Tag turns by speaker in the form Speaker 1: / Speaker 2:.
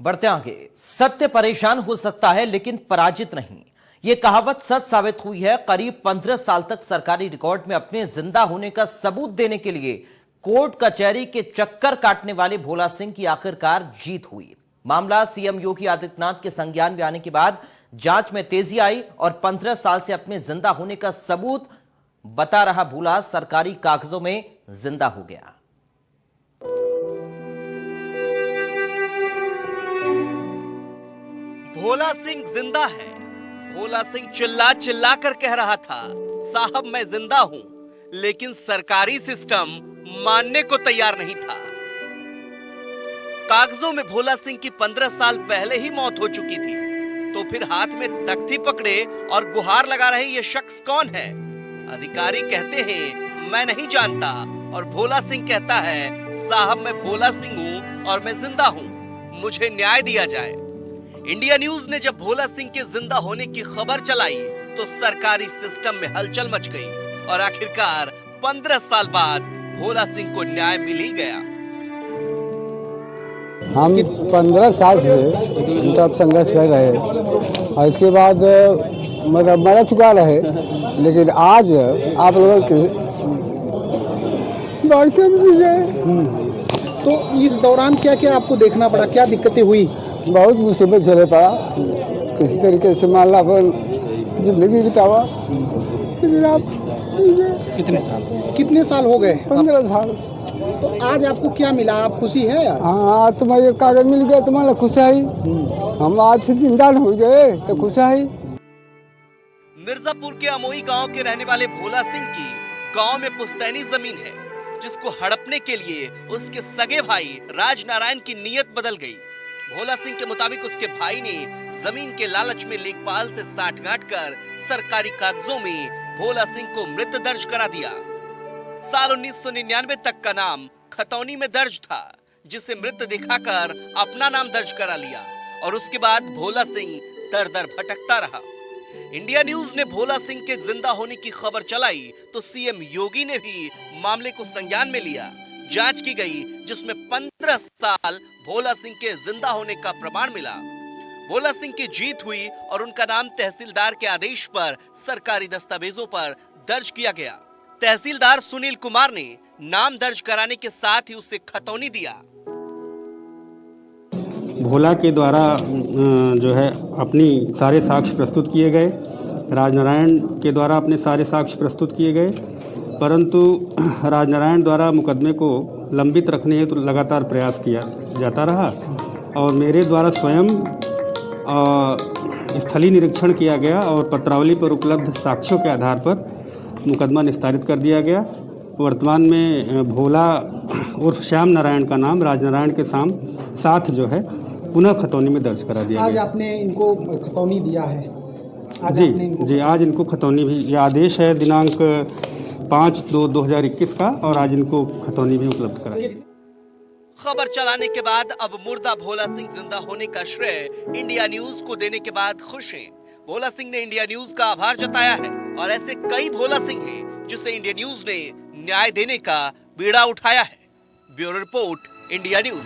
Speaker 1: बढ़ते आगे। सत्य परेशान हो सकता है लेकिन पराजित नहीं, यह कहावत सच साबित हुई है। करीब 15 साल तक सरकारी रिकॉर्ड में अपने जिंदा होने का सबूत देने के लिए कोर्ट कचहरी के चक्कर काटने वाले भोला सिंह की आखिरकार जीत हुई। मामला सीएम योगी आदित्यनाथ के संज्ञान में आने के बाद जांच में तेजी आई और 15 साल से अपने जिंदा होने का सबूत बता रहा भोला सरकारी कागजों में जिंदा हो गया।
Speaker 2: भोला सिंह जिंदा है। भोला सिंह चिल्ला चिल्ला कर कह रहा था, साहब मैं जिंदा हूं, लेकिन सरकारी सिस्टम मानने को तैयार नहीं था। कागजों में भोला सिंह की 15 साल पहले ही मौत हो चुकी थी, तो फिर हाथ में तख्ती पकड़े और गुहार लगा रहे ये शख्स कौन है? अधिकारी कहते हैं मैं नहीं जानता, और भोला सिंह कहता है साहब मैं भोला सिंह हूं और मैं जिंदा हूं, मुझे न्याय दिया जाए। इंडिया न्यूज ने जब भोला सिंह के जिंदा होने की खबर चलाई तो सरकारी सिस्टम में हलचल मच गई और आखिरकार 15 साल बाद भोला सिंह को न्याय मिल ही गया।
Speaker 3: हम 15 साल से तब संघर्ष कर रहे हैं और इसके बाद मतलब मर चुका रहे, लेकिन आज आप लोगों के बात समझ गए।
Speaker 4: तो इस दौरान क्या क्या आपको देखना पड़ा, क्या दिक्कतें हुई?
Speaker 3: बहुत मुसीबत झेले पड़ा, किसी तरीके से मान ला अपन जिंदगी बितावा। लेकिन आप
Speaker 4: कितने साल हो गए?
Speaker 3: 15 साल।
Speaker 4: तो आज आपको क्या मिला, आप खुशी है यार?
Speaker 3: हाँ, तुम्हारे कागज मिल गया, तुम्हारा खुश है। हम आज से जिंदा हो गए तो खुश है।
Speaker 2: मिर्जापुर के अमोई गांव के रहने वाले भोला सिंह की गांव में पुश्तैनी जमीन है, जिसको हड़पने के लिए उसके सगे भाई राजनारायण की नीयत बदल गई। भोला सिंह के मुताबिक उसके भाई ने जमीन के लालच में लेखपाल से साठगांठ कर सरकारी कागजों में भोला सिंह को मृत दर्ज करा दिया। साल 1999 तक का नाम खतौनी में दर्ज था, जिसे मृत दिखाकर अपना नाम दर्ज करा लिया और उसके बाद भोला सिंह दर दर भटकता रहा। इंडिया न्यूज ने भोला सिंह के जिंदा होने की खबर चलाई तो सीएम योगी ने भी मामले को संज्ञान में लिया। जांच की गई, जिसमें 15 साल भोला सिंह के जिंदा होने का प्रमाण मिला। भोला सिंह की जीत हुई और उनका नाम तहसीलदार के आदेश पर सरकारी दस्तावेजों पर दर्ज किया गया। तहसीलदार सुनील कुमार ने नाम दर्ज कराने के साथ ही उसे खतौनी दिया।
Speaker 5: भोला के द्वारा जो है अपनी सारे साक्ष्य प्रस्तुत किए गए, राजनारायण के द्वारा अपने सारे साक्ष्य प्रस्तुत किए गए, परंतु राजनारायण द्वारा मुकदमे को लंबित रखने हेतु लगातार प्रयास किया जाता रहा और मेरे द्वारा स्वयं स्थलीय निरीक्षण किया गया और पत्रावली पर उपलब्ध साक्ष्यों के आधार पर मुकदमा निस्तारित कर दिया गया। वर्तमान में भोला उर्फ श्याम नारायण का नाम राजनारायण के साथ जो है पुनः खतौनी में दर्ज करा दिया
Speaker 4: आज
Speaker 5: गया।
Speaker 4: आपने इनको खतौनी दिया है?
Speaker 5: जी, आज इनको खतौनी भी, ये आदेश है दिनांक 5/2/2021 का और आज इनको खतौनी भी उपलब्ध कराई।
Speaker 2: खबर चलाने के बाद अब मुर्दा भोला सिंह जिंदा होने का श्रेय इंडिया न्यूज को देने के बाद खुश हैं। भोला सिंह ने इंडिया न्यूज का आभार जताया है और ऐसे कई भोला सिंह हैं जिसे इंडिया न्यूज ने न्याय देने का बीड़ा उठाया है। Bureau report, India news.